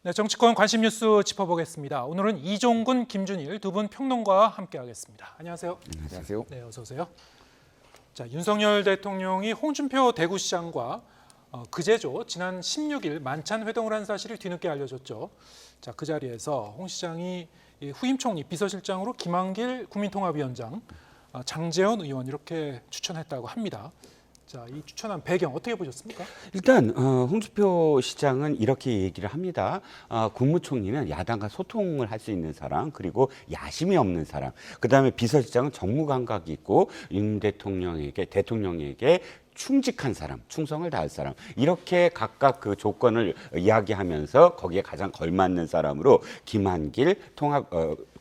네, 정치권 관심 뉴스 짚어보겠습니다. 오늘은 이종근, 김준일 두 분 평론가와 함께하겠습니다. 안녕하세요. 안녕하세요. 네, 어서 오세요. 자, 윤석열 대통령이 홍준표 대구시장과 그제죠. 지난 16일 만찬 회동을 한 사실이 뒤늦게 알려졌죠. 자, 그 자리에서 홍 시장이 후임 총리, 비서실장으로 김한길 국민통합위원장, 장제원 의원 이렇게 추천했다고 합니다. 자, 이 추천한 배경 어떻게 보셨습니까? 일단 홍준표 시장은 이렇게 얘기를 합니다. 국무총리는 야당과 소통을 할 수 있는 사람, 그리고 야심이 없는 사람. 그다음에 비서실장은 정무 감각이 있고 윤 대통령에게 충직한 사람, 충성을 다할 사람, 이렇게 각각 그 조건을 이야기하면서 거기에 가장 걸맞는 사람으로 김한길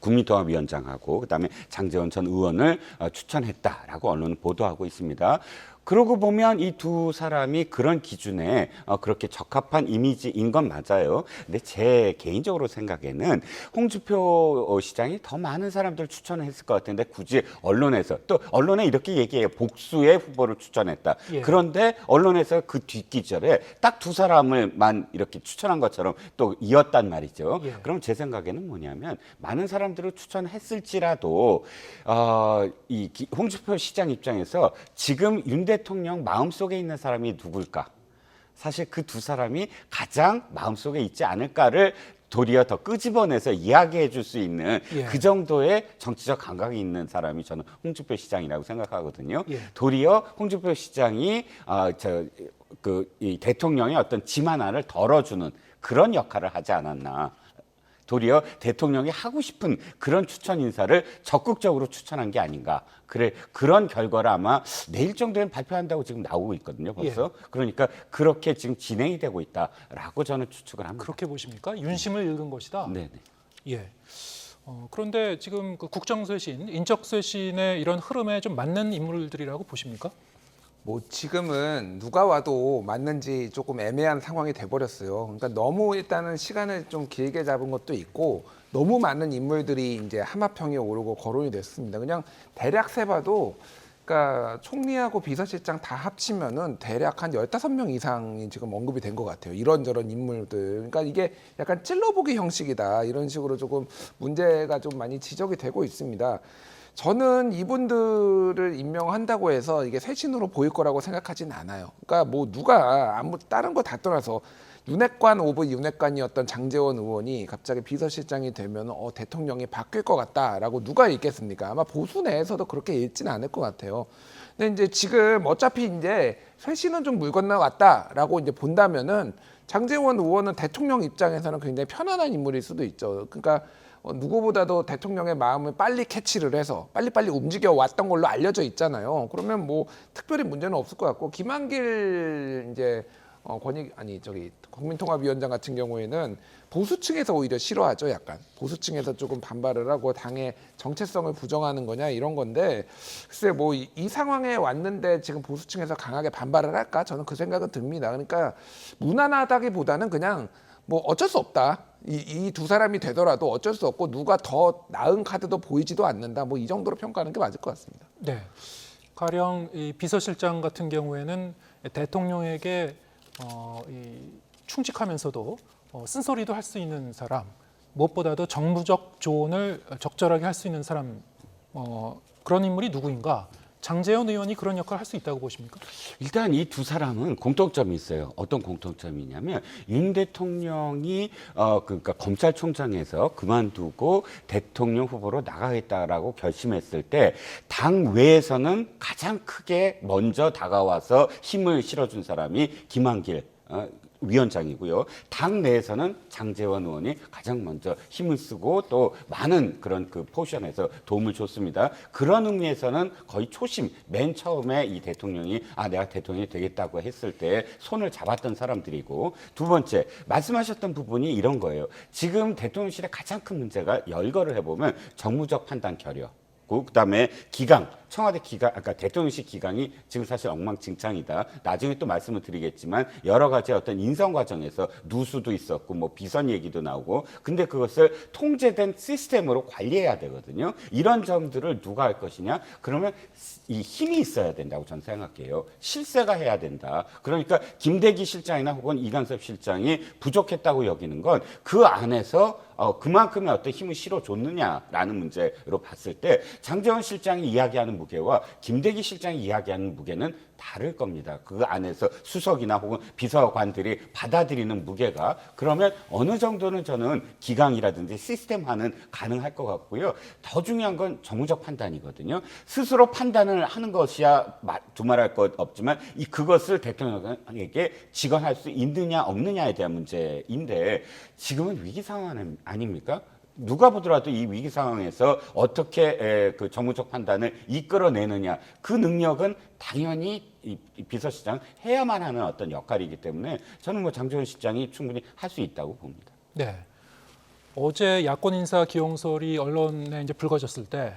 국민통합위원장하고 그다음에 장제원 전 의원을 추천했다라고 언론은 보도하고 있습니다. 그러고 보면 이 두 사람이 그런 기준에 그렇게 적합한 이미지인 건 맞아요. 근데 제 개인적으로 생각에는 홍준표 시장이 더 많은 사람들 추천했을 것 같은데 굳이 언론에서 또 언론에 이렇게 얘기해요. 복수의 후보를 추천했다. 예. 그런데 언론에서 그 뒷기절에 딱 두 사람을만 이렇게 추천한 것처럼 또 이었단 말이죠. 예. 그럼 제 생각에는 뭐냐면 많은 사람들을 추천했을지라도 홍준표 시장 입장에서 지금 윤 대통령 마음속에 있는 사람이 누굴까? 사실 그 두 사람이 가장 마음속에 있지 않을까를 도리어 더 끄집어내서 이야기해 줄 수 있는 예. 그 정도의 정치적 감각이 있는 사람이 저는 홍준표 시장이라고 생각하거든요. 예. 도리어 홍준표 시장이 이 대통령의 어떤 짐 하나를 덜어주는 그런 역할을 하지 않았나. 도리어 대통령이 하고 싶은 그런 추천 인사를 적극적으로 추천한 게 아닌가. 그런 결과를 아마 내일 정도엔 발표한다고 지금 나오고 있거든요, 벌써. 예. 그러니까 그렇게 지금 진행이 되고 있다라고 저는 추측을 합니다. 그렇게 보십니까? 윤심을 읽은 것이다. 네네. 예. 그런데 지금 그 국정쇄신, 인적쇄신의 이런 흐름에 좀 맞는 인물들이라고 보십니까? 뭐 지금은 누가 와도 맞는지 조금 애매한 상황이 돼버렸어요. 그러니까 너무 일단은 시간을 좀 길게 잡은 것도 있고 너무 많은 인물들이 이제 하마평에 오르고 거론이 됐습니다. 그냥 대략 세봐도 그러니까 총리하고 비서실장 다 합치면은 대략 한 15명 이상이 지금 언급이 된 것 같아요. 이런저런 인물들. 그러니까 이게 약간 찔러보기 형식이다. 이런 식으로 조금 문제가 좀 많이 지적이 되고 있습니다. 저는 이분들을 임명한다고 해서 이게 쇄신으로 보일 거라고 생각하진 않아요. 그러니까 뭐 누가 다른 거 다 떠나서 윤핵관 오브 윤핵관이었던 장제원 의원이 갑자기 비서실장이 되면 대통령이 바뀔 것 같다라고 누가 읽겠습니까? 아마 보수 내에서도 그렇게 읽지는 않을 것 같아요. 근데 이제 지금 어차피 이제 쇄신은 좀 물 건너갔다라고 이제 본다면은 장제원 의원은 대통령 입장에서는 굉장히 편안한 인물일 수도 있죠. 그러니까 누구보다도 대통령의 마음을 빨리 캐치를 해서 빨리빨리 움직여 왔던 걸로 알려져 있잖아요. 그러면 뭐 특별히 문제는 없을 것 같고 김한길 이제 국민통합위원장 같은 경우에는 보수층에서 오히려 싫어하죠. 약간 보수층에서 조금 반발을 하고 당의 정체성을 부정하는 거냐 이런 건데 글쎄 뭐 이 상황에 왔는데 지금 보수층에서 강하게 반발을 할까? 저는 그 생각은 듭니다. 그러니까 무난하다기보다는 그냥 뭐 어쩔 수 없다. 이 두 사람이 되더라도 어쩔 수 없고 누가 더 나은 카드도 보이지도 않는다. 뭐 이 정도로 평가하는 게 맞을 것 같습니다. 네. 가령 이 비서실장 같은 경우에는 대통령에게 충직하면서도 쓴소리도 할 수 있는 사람, 무엇보다도 정무적 조언을 적절하게 할 수 있는 사람, 그런 인물이 누구인가? 장제원 의원이 그런 역할을 할 수 있다고 보십니까? 일단 이 두 사람은 공통점이 있어요. 어떤 공통점이냐면 윤 대통령이 그러니까 검찰총장에서 그만두고 대통령 후보로 나가겠다라고 결심했을 때 당 외에서는 가장 크게 먼저 다가와서 힘을 실어준 사람이 김한길 위원장이고요. 당 내에서는 장제원 의원이 가장 먼저 힘을 쓰고 또 많은 그런 그 포지션에서 도움을 줬습니다. 그런 의미에서는 거의 초심, 맨 처음에 이 대통령이 내가 대통령이 되겠다고 했을 때 손을 잡았던 사람들이고 두 번째, 말씀하셨던 부분이 이런 거예요. 지금 대통령실의 가장 큰 문제가 열거를 해보면 정무적 판단 결여. 그다음에 기강, 청와대 기강, 아까 대통령실 기강이 지금 사실 엉망진창이다. 나중에 또 말씀을 드리겠지만 여러 가지 어떤 인선 과정에서 누수도 있었고 뭐 비선 얘기도 나오고, 근데 그것을 통제된 시스템으로 관리해야 되거든요. 이런 점들을 누가 할 것이냐? 그러면 이 힘이 있어야 된다고 저는 생각해요. 실세가 해야 된다. 그러니까 김대기 실장이나 혹은 이간섭 실장이 부족했다고 여기는 건 그 안에서 그만큼의 어떤 힘을 실어줬느냐라는 문제로 봤을 때 장제원 실장이 이야기하는 무게와 김대기 실장이 이야기하는 무게는 다를 겁니다. 그 안에서 수석이나 혹은 비서관들이 받아들이는 무게가, 그러면 어느 정도는 저는 기강이라든지 시스템화는 가능할 것 같고요. 더 중요한 건 정무적 판단이거든요. 스스로 판단을 하는 것이야 두말할 것 없지만 그것을 대통령에게 직언할 수 있느냐 없느냐에 대한 문제인데, 지금은 위기 상황 아닙니까? 누가 보더라도 이 위기 상황에서 어떻게 그 정무적 판단을 이끌어내느냐, 그 능력은 당연히 이 비서실장 해야만 하는 어떤 역할이기 때문에 저는 뭐 장제원 실장이 충분히 할 수 있다고 봅니다. 네. 어제 야권 인사 기용설이 언론에 이제 불거졌을 때,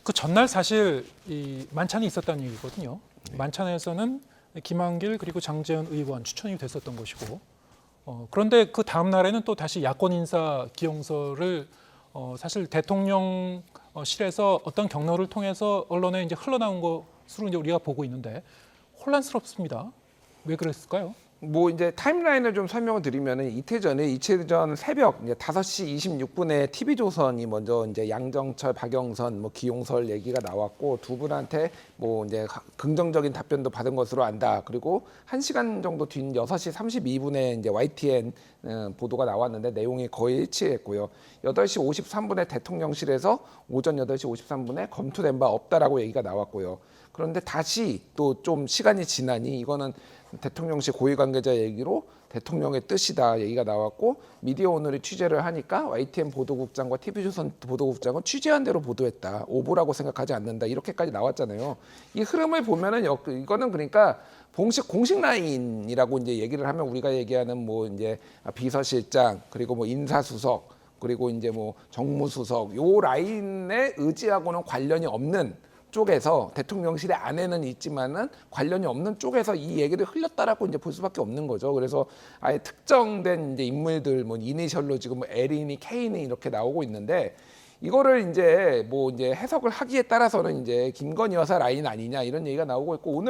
그 전날 사실 이 만찬이 있었다는 얘기거든요. 만찬에서는 김한길 그리고 장제원 의원 추천이 됐었던 것이고, 그런데 그 다음 날에는 또 다시 야권 인사 기용설을 사실 대통령실에서 어떤 경로를 통해서 언론에 이제 흘러나온 것으로 이제 우리가 보고 있는데 혼란스럽습니다. 왜 그랬을까요? 뭐 이제 타임라인을 좀 설명을 드리면은 이틀 전 새벽 이제 5시 26분에 TV조선이 먼저 이제 양정철, 박영선, 뭐 기용설 얘기가 나왔고, 두 분한테 뭐 이제 긍정적인 답변도 받은 것으로 안다. 그리고 1시간 정도 뒤인 6시 32분에 이제 YTN 보도가 나왔는데 내용이 거의 일치했고요. 8시 53분에 대통령실에서 오전 8시 53분에 검토된 바 없다라고 얘기가 나왔고요. 그런데 다시 또 좀 시간이 지나니 이거는 대통령실 고위 관계자 얘기로 대통령의 뜻이다 얘기가 나왔고, 미디어 오늘이 취재를 하니까 YTN 보도국장과 TV조선 보도국장은 취재한 대로 보도했다. 오보라고 생각하지 않는다. 이렇게까지 나왔잖아요. 이 흐름을 보면은 이거는 그러니까 공식 라인이라고 이제 얘기를 하면 우리가 얘기하는 뭐 이제 비서실장, 그리고 뭐 인사수석, 그리고 이제 뭐 정무수석, 요 라인에 의지하고는 관련이 없는 쪽에서, 대통령실의 안에는 있지만은 관련이 없는 쪽에서 이 얘기를 흘렸다라고 이제 볼 수밖에 없는 거죠. 그래서 아예 특정된 이제 인물들 뭐 이니셜로 지금 뭐 L이니 K니 이렇게 나오고 있는데, 이거를 이제 뭐 이제 해석을 하기에 따라서는 이제 김건희 여사 라인 아니냐 이런 얘기가 나오고 있고,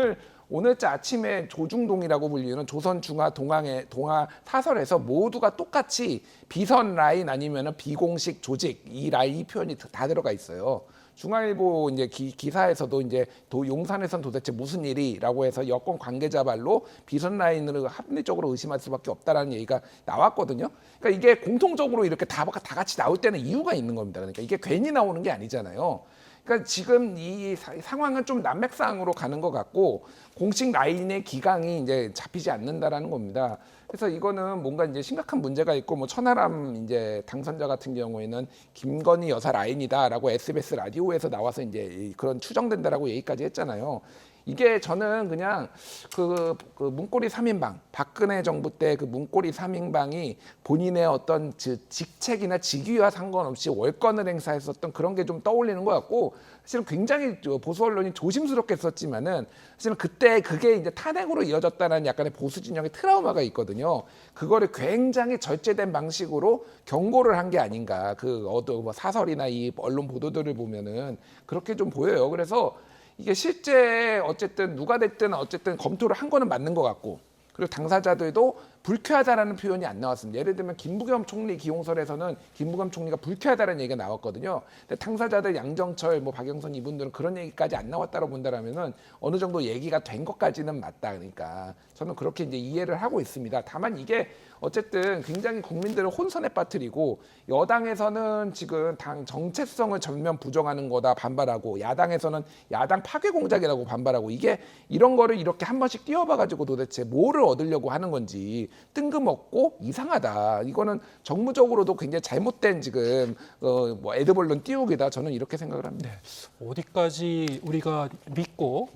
오늘자 아침에 조중동이라고 불리는 조선중화 동아 사설에서 모두가 똑같이 비선 라인 아니면은 비공식 조직, 이 라인, 이 표현이 다 들어가 있어요. 중앙일보 이제 기사에서도 이제 용산에선 도대체 무슨 일이라고 해서 여권 관계자 말로 비선 라인을 합리적으로 의심할 수밖에 없다라는 얘기가 나왔거든요. 그러니까 이게 공통적으로 이렇게 다 같이 나올 때는 이유가 있는 겁니다. 그러니까 이게 괜히 나오는 게 아니잖아요. 그러니까 지금 이 상황은 좀 난맥상으로 가는 것 같고, 공식 라인의 기강이 이제 잡히지 않는다라는 겁니다. 그래서 이거는 뭔가 이제 심각한 문제가 있고, 뭐 천하람 이제 당선자 같은 경우에는 김건희 여사 라인이다라고 SBS 라디오에서 나와서 이제 그런 추정된다라고 얘기까지 했잖아요. 이게 저는 그냥 그 문고리 3인방, 박근혜 정부 때 그 문고리 3인방이 본인의 어떤 직책이나 직위와 상관없이 월권을 행사했었던 그런 게 좀 떠올리는 것 같고, 사실은 굉장히 보수 언론이 조심스럽게 썼지만은 사실은 그때 그게 이제 탄핵으로 이어졌다는 약간의 보수 진영의 트라우마가 있거든요. 그거를 굉장히 절제된 방식으로 경고를 한 게 아닌가. 뭐 사설이나 이 언론 보도들을 보면은 그렇게 좀 보여요. 그래서 이게 실제 어쨌든 누가 됐든 어쨌든 검토를 한 거는 맞는 것 같고, 그리고 당사자들도 불쾌하다라는 표현이 안 나왔습니다. 예를 들면 김부겸 총리 기용설에서는 김부겸 총리가 불쾌하다는 얘기가 나왔거든요. 근데 당사자들 양정철, 뭐 박영선 이분들은 그런 얘기까지 안 나왔다고 본다라면은 어느 정도 얘기가 된 것까지는 맞다. 그러니까 저는 그렇게 이제 이해를 하고 있습니다. 다만 이게 어쨌든 굉장히 국민들을 혼선에 빠뜨리고, 여당에서는 지금 당 정체성을 전면 부정하는 거다 반발하고, 야당에서는 야당 파괴 공작이라고 반발하고, 이게 이런 거를 이렇게 한 번씩 띄워봐가지고 도대체 뭐를 얻으려고 하는 건지 뜬금없고 이상하다. 이거는 정무적으로도 굉장히 잘못된 지금 뭐 애드벌룬 띄우기다. 저는 이렇게 생각을 합니다. 네. 어디까지 우리가 믿고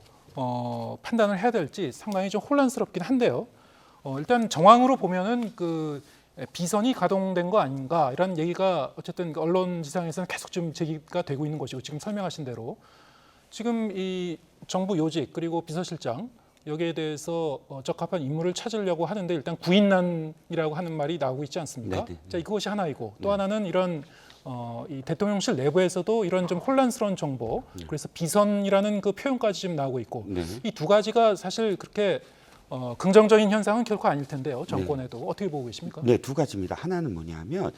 판단을 해야 될지 상당히 좀 혼란스럽긴 한데요. 일단 정황으로 보면은 그 비선이 가동된 거 아닌가 이런 얘기가 어쨌든 언론지상에서는 계속 좀 제기가 되고 있는 것이고 지금 설명하신 대로 지금 이 정부 요직 그리고 비서실장 여기에 대해서 적합한 인물을 찾으려고 하는데 일단 구인난이라고 하는 말이 나오고 있지 않습니까? 네네. 자, 그것이 하나이고 또 하나는 이런 이 대통령실 내부에서도 이런 좀 혼란스러운 정보 그래서 비선이라는 그 표현까지 지금 나오고 있고 네. 이 두 가지가 사실 그렇게 긍정적인 현상은 결코 아닐 텐데요. 정권에도 어떻게 보고 계십니까? 네, 두 가지입니다. 하나는 뭐냐면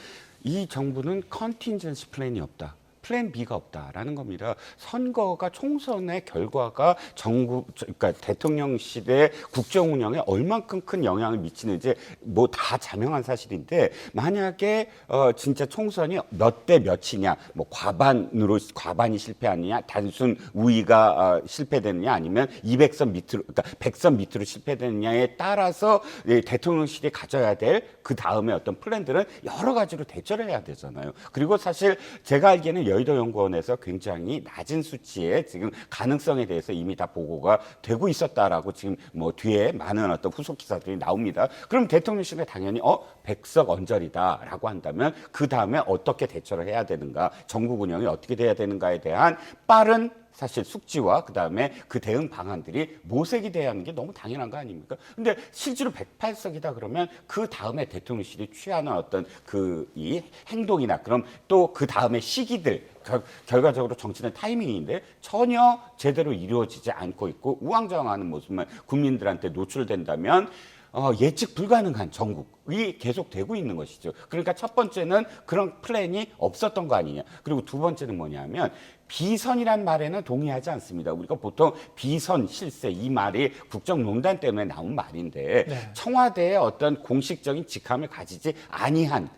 이 정부는 컨틴전시 플랜이 없다. 플랜 B가 없다라는 겁니다. 선거가 총선의 결과가 그러니까 대통령실의 국정 운영에 얼만큼 큰 영향을 미치는지 뭐 다 자명한 사실인데 만약에 진짜 총선이 몇 대 몇이냐, 뭐 과반이 실패하느냐, 단순 우위가 실패되느냐, 아니면 200선 밑으로, 그러니까 100선 밑으로 실패되느냐에 따라서 대통령실이 가져야 될 그 다음에 어떤 플랜들은 여러 가지로 대처를 해야 되잖아요. 그리고 사실 제가 알기에는 여의도 연구원에서 굉장히 낮은 수치의 지금 가능성에 대해서 이미 다 보고가 되고 있었다라고 지금 뭐 뒤에 많은 어떤 후속 기사들이 나옵니다. 그럼 대통령실에 당연히 100석 언저리다라고 한다면 그 다음에 어떻게 대처를 해야 되는가, 전국 운영이 어떻게 돼야 되는가에 대한 빠른 사실 숙지와 그다음에 그 대응 방안들이 모색이 돼야 하는 게 너무 당연한 거 아닙니까? 근데 실제로 108석이다 그러면 그 다음에 대통령실이 취하는 어떤 이 행동이나 그럼 또 그 다음에 시기들 결과적으로 정치는 타이밍인데 전혀 제대로 이루어지지 않고 있고 우왕좌왕하는 모습만 국민들한테 노출된다면 예측 불가능한 전국이 계속되고 있는 것이죠. 그러니까 첫 번째는 그런 플랜이 없었던 거 아니냐. 그리고 두 번째는 뭐냐면 비선이란 말에는 동의하지 않습니다. 우리가 보통 비선, 실세 이 말이 국정농단 때문에 나온 말인데 네. 청와대의 어떤 공식적인 직함을 가지지 아니한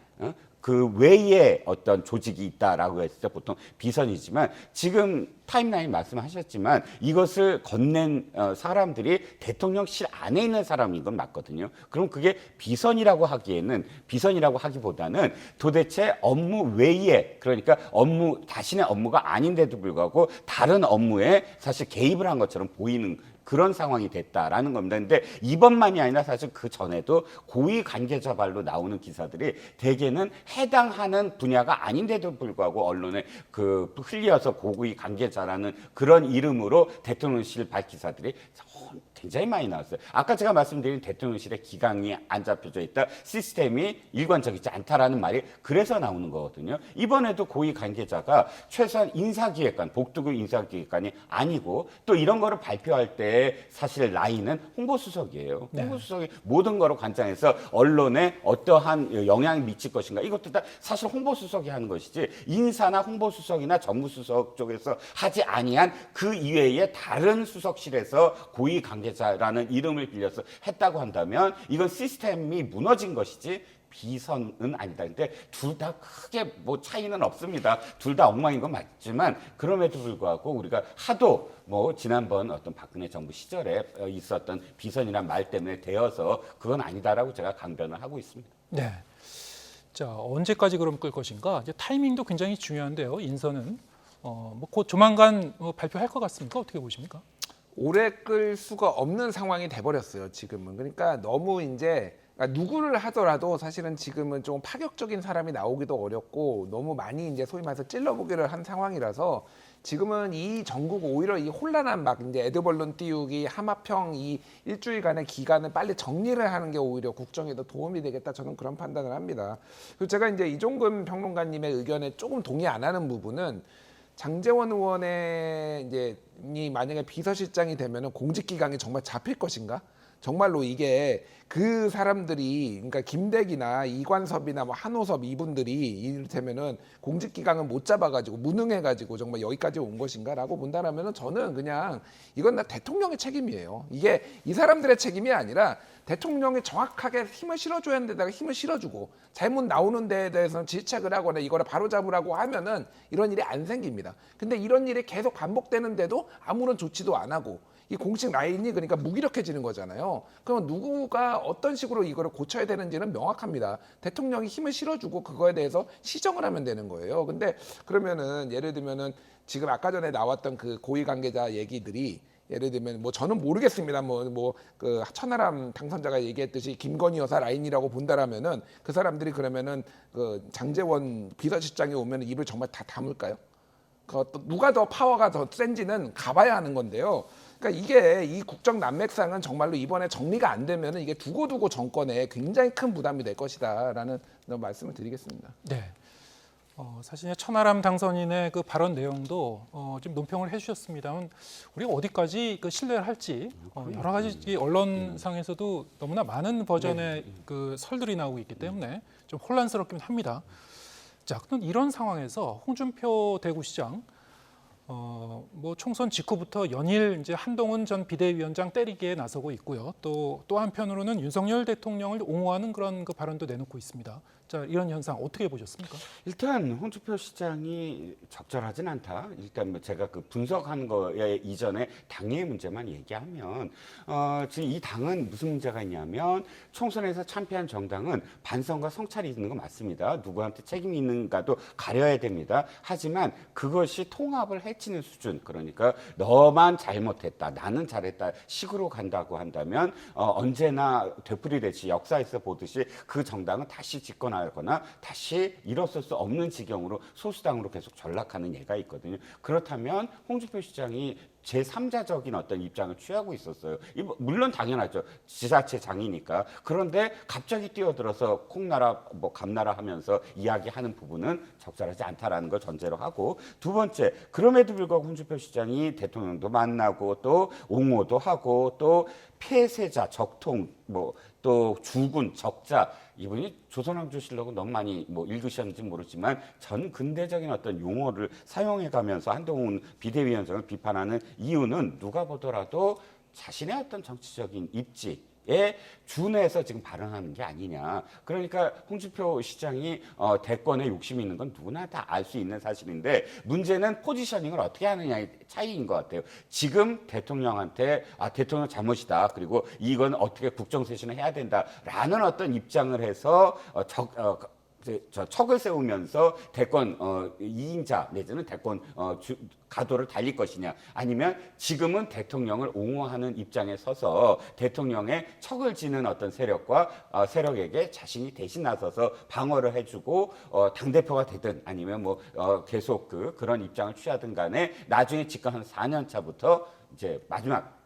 그 외에 어떤 조직이 있다라고 했을 때 보통 비선이지만 지금 타임라인 말씀하셨지만 이것을 건넨 사람들이 대통령실 안에 있는 사람인 건 맞거든요. 그럼 그게 비선이라고 하기보다는 도대체 업무 외에 그러니까 자신의 업무가 아닌데도 불구하고 다른 업무에 사실 개입을 한 것처럼 보이는 그런 상황이 됐다라는 겁니다. 근데 이번만이 아니라 사실 그 전에도 고위 관계자 발로 나오는 기사들이 대개는 해당하는 분야가 아닌데도 불구하고 언론에 흘려서 고위 관계자라는 그런 이름으로 대통령실 발기사들이 굉장히 많이 나왔어요. 아까 제가 말씀드린 대통령실의 기강이 안 잡혀져 있다, 시스템이 일관적이지 않다라는 말이 그래서 나오는 거거든요. 이번에도 고위 관계자가 최소한 인사기획관, 복두급 인사기획관이 아니고 또 이런 거를 발표할 때 사실 라인은 홍보수석이에요. 네. 홍보수석이 모든 거로 관장해서 언론에 어떠한 영향을 미칠 것인가 이것도 다 사실 홍보수석이 하는 것이지 인사나 홍보수석이나 정무수석 쪽에서 하지 아니한 그 이외에 다른 수석실에서 고위 관계자라는 이름을 빌려서 했다고 한다면 이건 시스템이 무너진 것이지 비선은 아니다. 근데 둘 다 크게 뭐 차이는 없습니다. 둘 다 엉망인 건 맞지만 그럼에도 불구하고 우리가 하도 뭐 지난번 어떤 박근혜 정부 시절에 있었던 비선이란 말 때문에 되어서 그건 아니다라고 제가 강변을 하고 있습니다. 네. 자, 언제까지 그럼 끌 것인가? 이제 타이밍도 굉장히 중요한데요. 인선은 곧 조만간 발표할 것 같습니까? 어떻게 보십니까? 오래 끌 수가 없는 상황이 돼버렸어요. 지금은. 그러니까 너무 이제 누구를 하더라도 사실은 지금은 좀 파격적인 사람이 나오기도 어렵고 너무 많이 이제 소위 말해서 찔러보기를 한 상황이라서 지금은 이 전국 오히려 이 혼란한 막 이제 에드벌룬 띄우기 하마평 이 일주일간의 기간을 빨리 정리를 하는 게 오히려 국정에도 도움이 되겠다, 저는 그런 판단을 합니다. 그리고 제가 이제 이종근 평론가님의 의견에 조금 동의 안 하는 부분은 장제원 의원의 이제 이 만약에 비서실장이 되면은 공직 기강이 정말 잡힐 것인가? 정말로 이게 그 사람들이 그러니까 김대기나 이관섭이나 뭐 한호섭 이분들이 이를테면은 공직 기강을 못 잡아가지고 무능해가지고 정말 여기까지 온 것인가라고 본다라면은 저는 그냥 이건 다 대통령의 책임이에요. 이게 이 사람들의 책임이 아니라 대통령이 정확하게 힘을 실어줘야 하는 데다가 힘을 실어주고 잘못 나오는 데에 대해서는 질책을 하거나 이거를 바로잡으라고 하면은 이런 일이 안 생깁니다. 근데 이런 일이 계속 반복되는데도 아무런 조치도 안 하고 이 공식 라인이 그러니까 무기력해지는 거잖아요. 그럼 누구가 어떤 식으로 이거를 고쳐야 되는지는 명확합니다. 대통령이 힘을 실어주고 그거에 대해서 시정을 하면 되는 거예요. 근데 그러면은 예를 들면은 지금 아까 전에 나왔던 그 고위 관계자 얘기들이 예를 들면 뭐 저는 모르겠습니다. 뭐 그 천하람 당선자가 얘기했듯이 김건희 여사 라인이라고 본다라면은 그 사람들이 그러면은 그 장제원 비서실장이 오면 입을 정말 다 다물까요? 누가 더 파워가 더 센지는 가봐야 하는 건데요. 그러니까 이게 이 국정 난맥상은 정말로 이번에 정리가 안 되면은 이게 두고두고 정권에 굉장히 큰 부담이 될 것이다라는 말씀을 드리겠습니다. 네. 사실 천하람 당선인의 그 발언 내용도 좀 논평을 해주셨습니다만 우리가 어디까지 그 신뢰를 할지 여러 가지 이 언론상에서도 너무나 많은 버전의 그 설들이 나오고 있기 때문에 좀 혼란스럽긴 합니다. 자, 그럼 이런 상황에서 홍준표 대구시장 뭐 총선 직후부터 연일 이제 한동훈 전 비대위원장 때리기에 나서고 있고요. 또 한편으로는 윤석열 대통령을 옹호하는 그런 그 발언도 내놓고 있습니다. 자, 이런 현상 어떻게 보셨습니까? 일단 홍준표 시장이 적절하진 않다. 일단 뭐 제가 그 분석한 거에 이전에 당의 문제만 얘기하면 지금 이 당은 무슨 문제가 있냐면 총선에서 참패한 정당은 반성과 성찰이 있는 거 맞습니다. 누구한테 책임이 있는가도 가려야 됩니다. 하지만 그것이 통합을 해치는 수준, 그러니까 너만 잘못했다, 나는 잘했다 식으로 간다고 한다면 언제나 되풀이되지 역사에서 보듯이 그 정당은 다시 집권하거나 다시 일어설 수 없는 지경으로 소수당으로 계속 전락하는 예가 있거든요. 그렇다면 홍준표 시장이 제3자적인 어떤 입장을 취하고 있었어요. 물론 당연하죠. 지자체장이니까. 그런데 갑자기 뛰어들어서 콩나라 뭐 감나라 하면서 이야기하는 부분은 적절하지 않다라는 걸 전제로 하고, 두 번째, 그럼에도 불구하고 홍준표 시장이 대통령도 만나고 또 옹호도 하고 또 폐쇄자, 적통, 뭐 또 주군, 적자, 이분이 조선왕조실록은 너무 많이 뭐 읽으셨는지 모르지만 전 근대적인 어떤 용어를 사용해가면서 한동훈 비대위원장을 비판하는 이유는 누가 보더라도 자신의 어떤 정치적인 입지에 준해서 지금 발언하는 게 아니냐. 그러니까 홍준표 시장이 대권에 욕심이 있는 건 누구나 다 알 수 있는 사실인데, 문제는 포지셔닝을 어떻게 하느냐의 차이인 것 같아요. 지금 대통령한테 대통령 잘못이다, 그리고 이건 어떻게 국정쇄신을 해야 된다라는 어떤 입장을 해서 척을 세우면서 대권 2인자 내지는 대권 가도를 달릴 것이냐, 아니면 지금은 대통령을 옹호하는 입장에 서서 대통령의 척을 지는 어떤 세력과 세력에게 자신이 대신 나서서 방어를 해주고 당대표가 되든 아니면 뭐 계속 그런 입장을 취하든 간에 나중에 집권한 4년 차부터 이제 마지막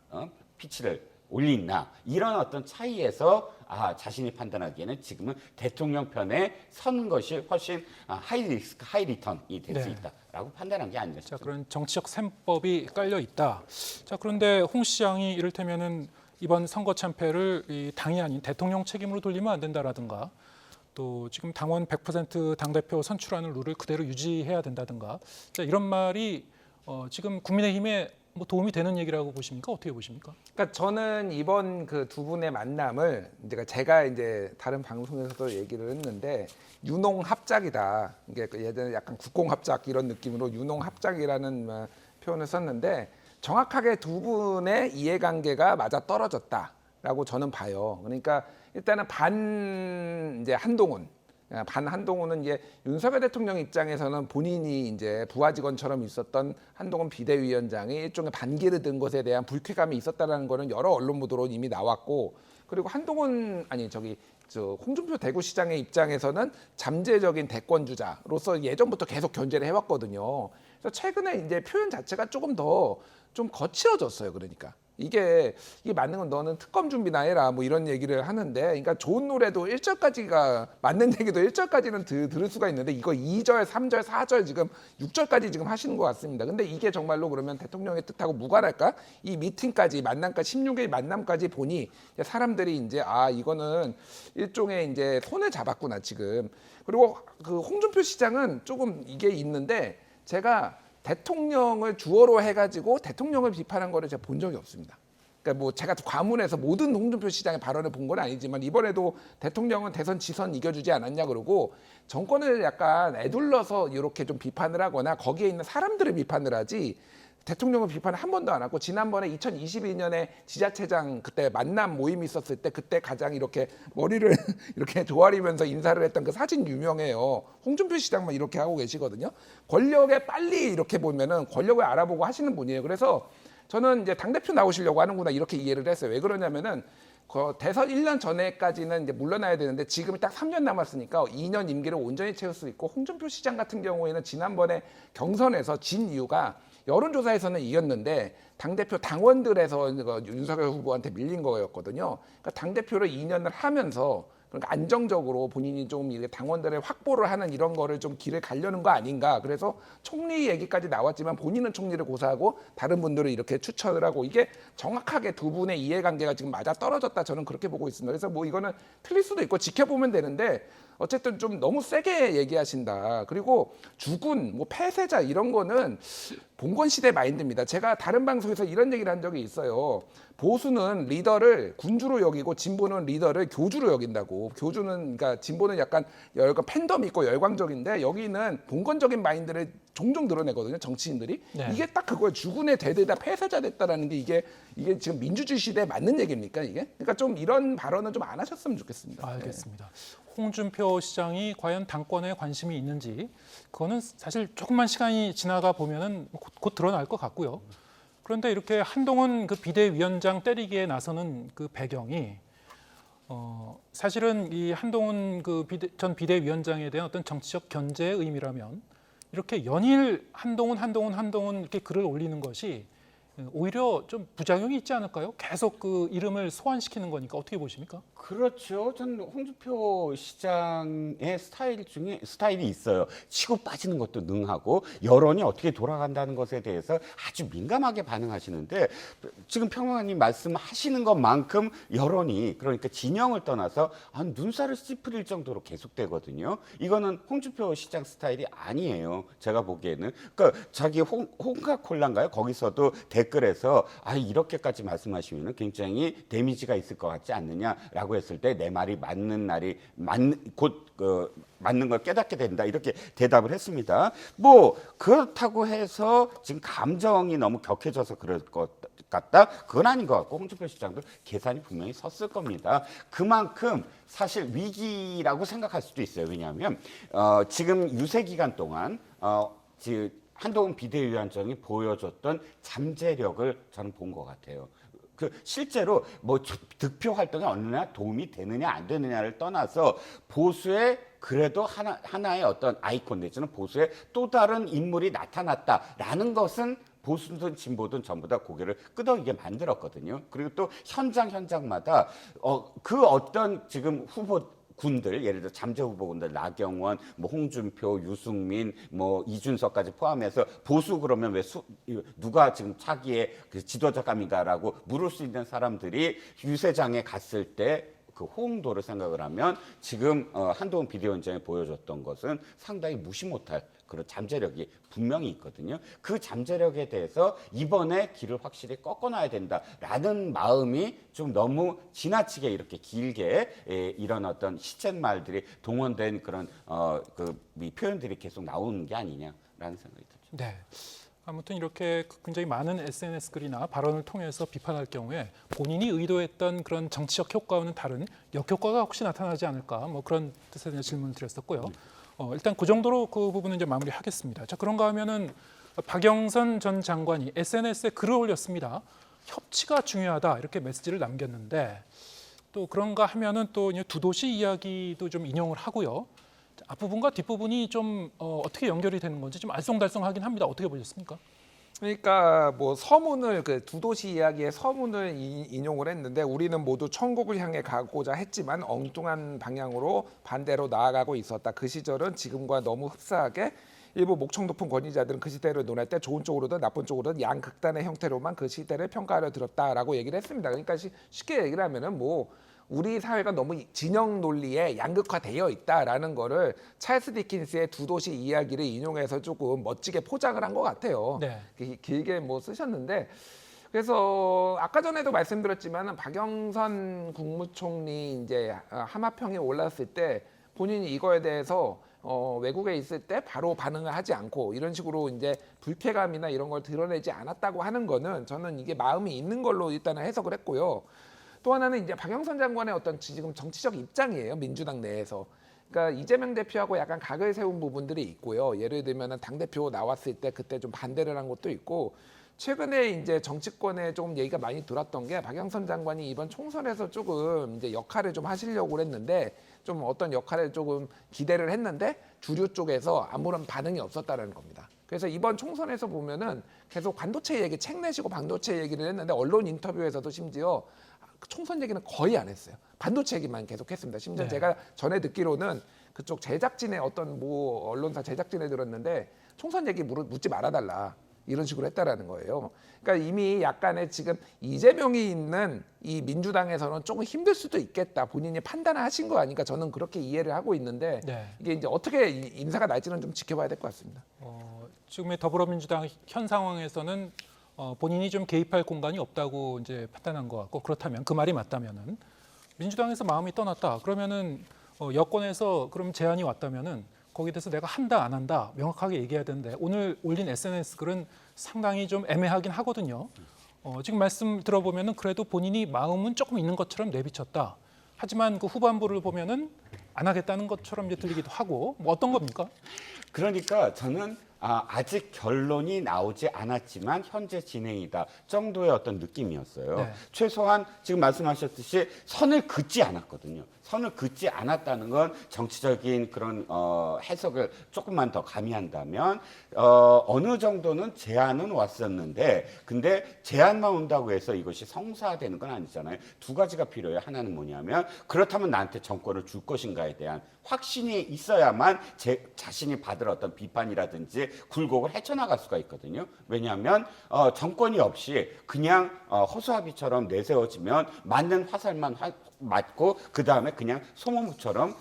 피치를 올린다, 이런 어떤 차이에서 자신이 판단하기에는 지금은 대통령 편에 서는 것이 훨씬 하이 리스크 하이 리턴이 될 수 있다라고 판단한 게 아니라 자, 싶습니다. 그런 정치적 셈법이 깔려 있다. 자, 그런데 홍 시장이 이를테면은 이번 선거 참패를 이 당이 아닌 대통령 책임으로 돌리면 안 된다라든가, 또 지금 당원 100% 당대표 선출하는 룰을 그대로 유지해야 된다든가, 자, 이런 말이 지금 국민의힘에 뭐 도움이 되는 얘기라고 보십니까? 어떻게 보십니까? 그러니까 저는 이번 그 두 분의 만남을 제가 이제 다른 방송에서도 얘기를 했는데 유농합작이다. 이게 예전에 약간 국공합작 이런 느낌으로 유농합작이라는 표현을 썼는데, 정확하게 두 분의 이해관계가 맞아 떨어졌다라고 저는 봐요. 그러니까 일단은 이제 한동훈은 이제 윤석열 대통령 입장에서는 본인이 이제 부하 직원처럼 있었던 한동훈 비대위원장이 일종의 반기를 든 것에 대한 불쾌감이 있었다라는 거는 여러 언론 보도로 이미 나왔고, 그리고 홍준표 대구시장의 입장에서는 잠재적인 대권주자로서 예전부터 계속 견제를 해왔거든요. 그래서 최근에 이제 표현 자체가 조금 더 좀 거칠어졌어요. 그러니까 이게 맞는 건 너는 특검 준비나 해라 뭐 이런 얘기를 하는데, 그러니까 좋은 노래도 1절까지가 맞는 얘기도 1절까지는 들을 수가 있는데 이거 2절, 3절, 4절 지금 6절까지 지금 하시는 것 같습니다. 근데 이게 정말로 그러면 대통령의 뜻하고 무관할까? 이 미팅까지 만남까지 16일 만남까지 보니 사람들이 이제 이거는 일종의 이제 손을 잡았구나 지금. 그리고 그 홍준표 시장은 조금 이게 있는데, 제가 대통령을 주어로 해가지고 대통령을 비판한 거를 제가 본 적이 없습니다. 그러니까 뭐 제가 과문해서 모든 홍준표 시장의 발언을 본 건 아니지만 이번에도 대통령은 대선 지선 이겨주지 않았냐 그러고 정권을 약간 애둘러서 이렇게 좀 비판을 하거나 거기에 있는 사람들을 비판을 하지 대통령을 비판을 한 번도 안 하고, 지난번에 2022년에 지자체장 그때 만남 모임이 있었을 때 그때 가장 이렇게 머리를 이렇게 조아리면서 인사를 했던 그 사진 유명해요. 홍준표 시장만 이렇게 하고 계시거든요. 권력에 빨리 이렇게 보면은 권력을 알아보고 하시는 분이에요. 그래서 저는 이제 당대표 나오시려고 하는구나 이렇게 이해를 했어요. 왜 그러냐면은 대선 1년 전에까지는 이제 물러나야 되는데 지금 딱 3년 남았으니까 2년 임기를 온전히 채울 수 있고 홍준표 시장 같은 경우에는 지난번에 경선에서 진 이유가 여론조사에서는 이겼는데 당대표 당원들에서 윤석열 후보한테 밀린 거였거든요. 그러니까 당대표를 2년을 하면서 그러니까 안정적으로 본인이 좀 이게 당원들을 확보를 하는 이런 거를 좀 길을 가려는 거 아닌가. 그래서 총리 얘기까지 나왔지만 본인은 총리를 고사하고 다른 분들은 이렇게 추천을 하고 이게 정확하게 두 분의 이해관계가 지금 맞아 떨어졌다 저는 그렇게 보고 있습니다. 그래서 뭐 이거는 틀릴 수도 있고 지켜보면 되는데 어쨌든 좀 너무 세게 얘기하신다. 그리고 주군, 뭐 폐쇄자 이런 거는 봉건 시대 마인드입니다. 제가 다른 방송에서 이런 얘기를 한 적이 있어요. 보수는 리더를 군주로 여기고 진보는 리더를 교주로 여긴다고. 교주는 그러니까 진보는 약간 팬덤이 있고 열광적인데 여기는 봉건적인 마인드를 종종 드러내거든요. 정치인들이. 네. 이게 딱 그거예요. 주군의 대대다 폐쇄자 됐다라는 게 이게 지금 민주주의 시대에 맞는 얘기입니까 이게? 그러니까 좀 이런 발언은 좀 안 하셨으면 좋겠습니다. 알겠습니다. 홍준표 시장이 과연 당권에 관심이 있는지 그거는 사실 조금만 시간이 지나가 보면은 곧 드러날 것 같고요. 그런데 이렇게 한동훈 그 비대위원장 때리기에 나서는 그 배경이 사실은 이 한동훈 그 전 비대위원장에 대한 어떤 정치적 견제의 의미라면 이렇게 연일 한동훈 이렇게 글을 올리는 것이 오히려 좀 부작용이 있지 않을까요? 계속 그 이름을 소환시키는 거니까 어떻게 보십니까? 그렇죠. 저는 홍준표 시장의 스타일이 있어요. 치고 빠지는 것도 능하고 여론이 어떻게 돌아간다는 것에 대해서 아주 민감하게 반응하시는데 지금 평론가님 말씀하시는 것만큼 여론이 그러니까 진영을 떠나서 눈살을 찌푸릴 정도로 계속되거든요. 이거는 홍준표 시장 스타일이 아니에요. 제가 보기에는. 그러니까 자기 홍카콜라인가요? 거기서도 댓글에서 이렇게까지 말씀하시면 굉장히 데미지가 있을 것 같지 않느냐라고 했을 때 내 말이 맞는 날이 곧 맞는 걸 깨닫게 된다 이렇게 대답을 했습니다. 뭐 그렇다고 해서 지금 감정이 너무 격해져서 그럴 것 같다? 그건 아닌 것 같고 홍준표 시장도 계산이 분명히 섰을 겁니다. 그만큼 사실 위기라고 생각할 수도 있어요. 왜냐하면 지금 유세 기간 동안 한동훈 비대위원장이 보여줬던 잠재력을 저는 본 것 같아요. 실제로 뭐 득표 활동에 어느냐 도움이 되느냐 안 되느냐를 떠나서 보수의 그래도 하나의 어떤 아이콘 내지는 보수의 또 다른 인물이 나타났다라는 것은 보수든 진보든 전부 다 고개를 끄덕이게 만들었거든요. 그리고 또 현장마다 그 어떤 지금 군들 예를 들어 잠재 후보군들 나경원, 뭐 홍준표, 유승민, 뭐 이준석까지 포함해서 보수 그러면 왜 누가 지금 차기의 그 지도자감인가라고 물을 수 있는 사람들이 유세장에 갔을 때 그 호응도를 생각을 하면 지금 한동훈 비대위원장이 보여줬던 것은 상당히 무시 못할 그런 잠재력이 분명히 있거든요. 그 잠재력에 대해서 이번에 길을 확실히 꺾어놔야 된다라는 마음이 좀 너무 지나치게 이렇게 길게 이런 어떤 시쳇말들이 동원된 그런 표현들이 계속 나오는 게 아니냐라는 생각이 들죠. 네. 아무튼 이렇게 굉장히 많은 SNS 글이나 발언을 통해서 비판할 경우에 본인이 의도했던 그런 정치적 효과와는 다른 역효과가 혹시 나타나지 않을까 뭐 그런 뜻에 대한 질문을 드렸었고요. 일단 그 정도로 그 부분은 이제 마무리하겠습니다. 자, 그런가 하면은 박영선 전 장관이 SNS에 글을 올렸습니다. 협치가 중요하다 이렇게 메시지를 남겼는데 또 그런가 하면은 또 두 도시 이야기도 좀 인용을 하고요. 앞부분과 뒷부분이 좀 어떻게 연결이 되는 건지 좀 알쏭달쏭하긴 합니다. 어떻게 보셨습니까? 그러니까 뭐 서문을 그 두 도시 이야기의 서문을 인용을 했는데 우리는 모두 천국을 향해 가고자 했지만 엉뚱한 방향으로 반대로 나아가고 있었다. 그 시절은 지금과 너무 흡사하게 일부 목청 높은 권위자들은 그 시대를 논할 때 좋은 쪽으로든 나쁜 쪽으로든 양극단의 형태로만 그 시대를 평가하려 들었다라고 얘기를 했습니다. 그러니까 쉽게 얘기를 하면은 뭐 우리 사회가 너무 진영 논리에 양극화되어 있다라는 거를 찰스 디킨스의 두 도시 이야기를 인용해서 조금 멋지게 포장을 한 것 같아요. 네. 길게 뭐 쓰셨는데 그래서 아까 전에도 말씀드렸지만 박영선 국무총리 이제 하마평에 올랐을 때 본인이 이거에 대해서 외국에 있을 때 바로 반응을 하지 않고 이런 식으로 이제 불쾌감이나 이런 걸 드러내지 않았다고 하는 거는 저는 이게 마음이 있는 걸로 일단은 해석을 했고요. 또 하나는 이제 박영선 장관의 어떤 지금 정치적 입장이에요. 민주당 내에서. 그러니까 이재명 대표하고 약간 각을 세운 부분들이 있고요. 예를 들면 당대표 나왔을 때 그때 좀 반대를 한 것도 있고 최근에 이제 정치권에 좀 얘기가 많이 들었던 게 박영선 장관이 이번 총선에서 조금 이제 역할을 좀 하시려고 했는데 좀 어떤 역할을 조금 기대를 했는데 주류 쪽에서 아무런 반응이 없었다는 겁니다. 그래서 이번 총선에서 보면은 계속 반도체 얘기, 책 내시고 반도체 얘기를 했는데 언론 인터뷰에서도 심지어 총선 얘기는 거의 안 했어요. 반도체 얘기만 계속 했습니다. 심지어 네. 제가 전에 듣기로는 그쪽 제작진의 어떤 뭐 언론사 제작진에 들었는데 총선 얘기 묻지 말아달라. 이런 식으로 했다라는 거예요. 그러니까 이미 약간의 지금 이재명이 있는 이 민주당에서는 조금 힘들 수도 있겠다. 본인이 판단을 하신 거 아니까 저는 그렇게 이해를 하고 있는데 네. 이게 이제 어떻게 인사가 날지는 좀 지켜봐야 될 것 같습니다. 지금의 더불어민주당 현 상황에서는 본인이 좀 개입할 공간이 없다고 이제 판단한 것 같고 그렇다면 그 말이 맞다면은 민주당에서 마음이 떠났다. 그러면은 여권에서 그럼 제안이 왔다면은 거기에 대해서 내가 한다 안 한다 명확하게 얘기해야 되는데 오늘 올린 SNS 글은 상당히 좀 애매하긴 하거든요. 지금 말씀 들어보면은 그래도 본인이 마음은 조금 있는 것처럼 내비쳤다. 하지만 그 후반부를 보면은 안 하겠다는 것처럼 이제 들리기도 하고 뭐 어떤 겁니까? 그러니까 저는 아직 결론이 나오지 않았지만 현재 진행이다 정도의 어떤 느낌이었어요. 네. 최소한 지금 말씀하셨듯이 선을 긋지 않았거든요. 선을 긋지 않았다는 건 정치적인 그런 해석을 조금만 더 가미한다면 어느 정도는 제안은 왔었는데 근데 제안만 온다고 해서 이것이 성사되는 건 아니잖아요. 두 가지가 필요해요. 하나는 뭐냐면 그렇다면 나한테 정권을 줄 것인가에 대한 확신이 있어야만 제 자신이 받을 어떤 비판이라든지 굴곡을 헤쳐나갈 수가 있거든요. 왜냐하면 정권이 없이 그냥 허수아비처럼 내세워지면 맞는 화살만 맞고 그 다음에 그냥 소모처럼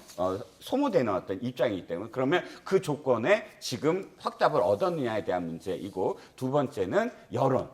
소모되는 어떤 입장이기 때문에 그러면 그 조건에 지금 확답을 얻었느냐에 대한 문제이고 두 번째는 여론.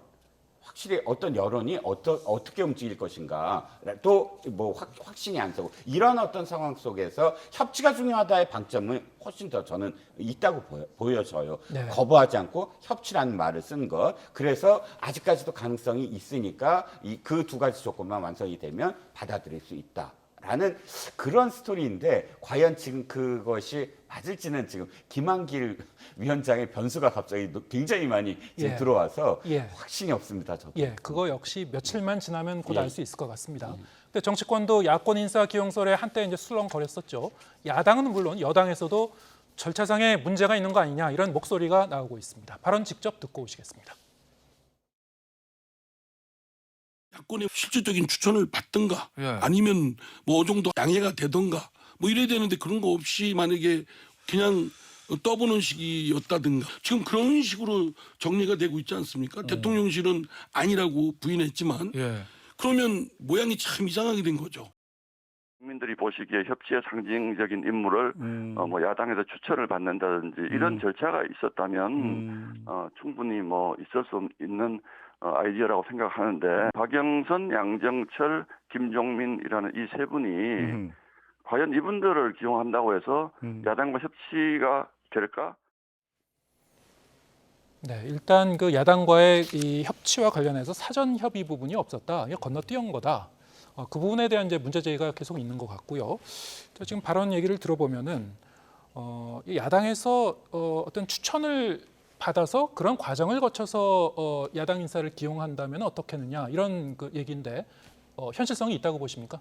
확실히 어떤 여론이 어떻게 움직일 것인가 또 뭐 확신이 안 서고 이런 어떤 상황 속에서 협치가 중요하다의 방점은 훨씬 더 저는 있다고 보여져요. 네. 거부하지 않고 협치라는 말을 쓴 것. 그래서 아직까지도 가능성이 있으니까 그 두 가지 조건만 완성이 되면 받아들일 수 있다. 라는 그런 스토리인데 과연 지금 그것이 맞을지는 지금 김한길 위원장의 변수가 갑자기 굉장히 많이 지금 예. 들어와서 예. 확신이 없습니다. 저도. 예, 그거 역시 며칠만 지나면 곧 예. 알 수 있을 것 같습니다. 근데 정치권도 야권 인사 기용설에 한때 이제 술렁거렸었죠. 야당은 물론 여당에서도 절차상에 문제가 있는 거 아니냐 이런 목소리가 나오고 있습니다. 발언 직접 듣고 오시겠습니다. 야권의 실질적인 추천을 받든가 예. 아니면 뭐 어느 정도 양해가 되든가 뭐 이래야 되는데 그런 거 없이 만약에 그냥 떠보는 식이었다든가 지금 그런 식으로 정리가 되고 있지 않습니까? 대통령실은 아니라고 부인했지만 예. 그러면 모양이 참 이상하게 된 거죠. 국민들이 보시기에 협치의 상징적인 인물을 뭐 야당에서 추천을 받는다든지 이런 절차가 있었다면 충분히 뭐 있을 수 있는 아이디어라고 생각하는데 박영선, 양정철, 김종민이라는 이 세 분이 과연 이분들을 기용한다고 해서 야당과 협치가 될까? 네, 일단 그 야당과의 이 협치와 관련해서 사전 협의 부분이 없었다. 이거 건너뛰은 거다. 그 부분에 대한 이제 문제 제기가 계속 있는 것 같고요. 지금 발언 얘기를 들어보면은 이 야당에서 어떤 추천을 받아서 그런 과정을 거쳐서 야당 인사를 기용한다면 어떻겠느냐 이런 그 얘기인데 현실성이 있다고 보십니까?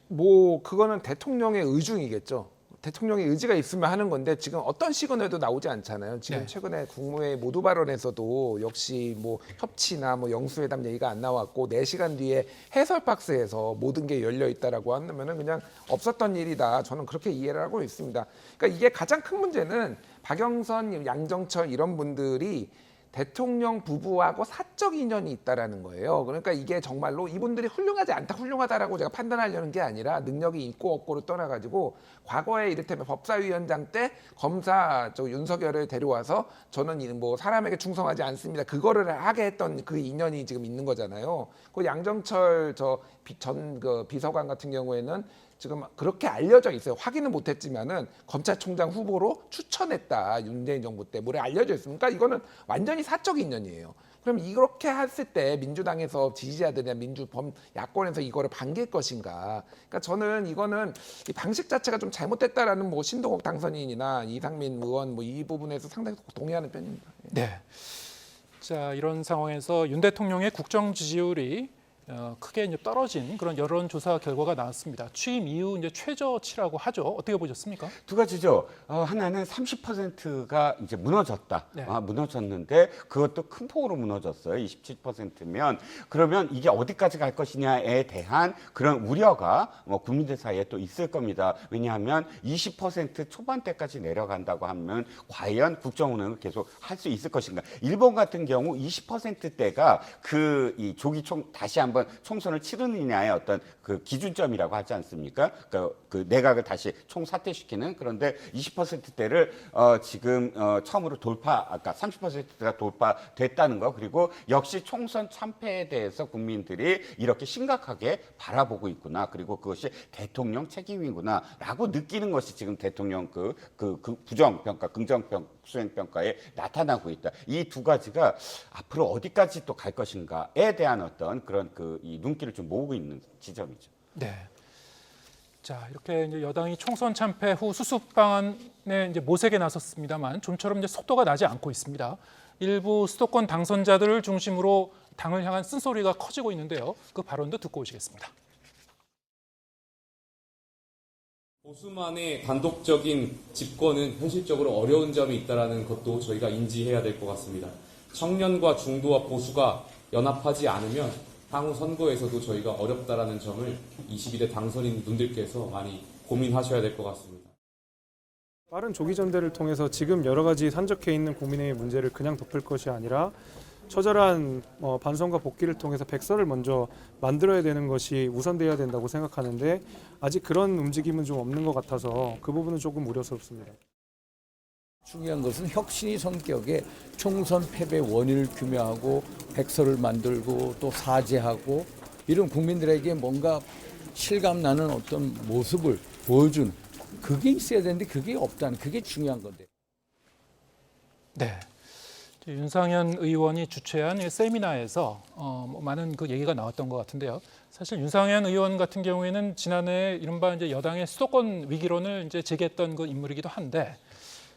뭐 그거는 대통령의 의중이겠죠. 대통령의 의지가 있으면 하는 건데 지금 어떤 시그널도 나오지 않잖아요. 지금 네. 최근에 국무회의 모두 발언에서도 역시 뭐 협치나 뭐 영수회담 얘기가 안 나왔고 4시간 뒤에 해설 박스에서 모든 게 열려 있다라고 한다면은 그냥 없었던 일이다. 저는 그렇게 이해를 하고 있습니다. 그러니까 이게 가장 큰 문제는 박영선, 양정철 이런 분들이 대통령 부부하고 사적 인연이 있다라는 거예요. 그러니까 이게 정말로 이분들이 훌륭하지 않다, 훌륭하다라고 제가 판단하려는 게 아니라 능력이 있고 없고를 떠나가지고 과거에 이를테면 법사위원장 때 검사 윤석열을 데려와서 저는 뭐 사람에게 충성하지 않습니다. 그거를 하게 했던 그 인연이 지금 있는 거잖아요. 그 양정철 전 비서관 같은 경우에는 지금 그렇게 알려져 있어요. 확인은 못했지만은 검찰총장 후보로 추천했다. 문재인 정부 때 뭐래 알려져 있습니까? 이거는 완전히 사적 인연이에요. 그럼 이렇게 했을 때 민주당에서 지지자들이나 야권에서 이거를 반길 것인가? 그러니까 저는 이거는 이 방식 자체가 좀 잘못됐다라는 뭐 신동욱 당선인이나 이상민 의원 뭐 이 부분에서 상당히 동의하는 편입니다. 네. 자, 이런 상황에서 윤 대통령의 국정 지지율이 크게 이제 떨어진 그런 여론조사 결과가 나왔습니다. 취임 이후 이제 최저치라고 하죠. 어떻게 보셨습니까? 두 가지죠. 하나는 30%가 이제 무너졌다. 네. 무너졌는데 그것도 큰 폭으로 무너졌어요. 27%면 그러면 이게 어디까지 갈 것이냐에 대한 그런 우려가 국민들 사이에 또 있을 겁니다. 왜냐하면 20% 초반대까지 내려간다고 하면 과연 국정 운영을 계속 할 수 있을 것인가? 일본 같은 경우 20%대가 이 조기 다시 한번 총선을 치르느냐의 어떤 그 기준점이라고 하지 않습니까? 그 내각을 다시 총사퇴시키는 그런데 20%대를 지금 처음으로 아까 30%가 돌파됐다는 거 그리고 역시 총선 참패에 대해서 국민들이 이렇게 심각하게 바라보고 있구나 그리고 그것이 대통령 책임이구나라고 느끼는 것이 지금 대통령 그 부정평가, 수행평가에 나타나고 있다. 이 두 가지가 앞으로 어디까지 또 갈 것인가에 대한 어떤 그런 이 눈길을 좀 모으고 있는 지점이죠. 네. 자, 이렇게 이제 여당이 총선 참패 후 수습 방안에 이제 모색에 나섰습니다만 좀처럼 이제 속도가 나지 않고 있습니다. 일부 수도권 당선자들을 중심으로 당을 향한 쓴소리가 커지고 있는데요. 그 발언도 듣고 오시겠습니다. 보수만의 단독적인 집권은 현실적으로 어려운 점이 있다는 것도 저희가 인지해야 될 것 같습니다. 청년과 중도와 보수가 연합하지 않으면 향후 선거에서도 저희가 어렵다라는 점을 22대 당선인 분들께서 많이 고민하셔야 될 것 같습니다. 빠른 조기 전대를 통해서 지금 여러 가지 산적해 있는 국민의힘 문제를 그냥 덮을 것이 아니라 처절한 반성과 복귀를 통해서 백서를 먼저 만들어야 되는 것이 우선돼야 된다고 생각하는데 아직 그런 움직임은 좀 없는 것 같아서 그 부분은 조금 우려스럽습니다. 중요한 것은 혁신의 성격에 총선 패배 원인을 규명하고 백서를 만들고 또 사죄하고 이런 국민들에게 뭔가 실감나는 어떤 모습을 보여주는 그게 있어야 되는데 그게 없다는 그게 중요한 건데. 네. 윤상현 의원이 주최한 세미나에서 많은 그 얘기가 나왔던 것 같은데요. 사실 윤상현 의원 같은 경우에는 지난해 이른바 이제 여당의 수도권 위기론을 이제 제기했던 그 인물이기도 한데,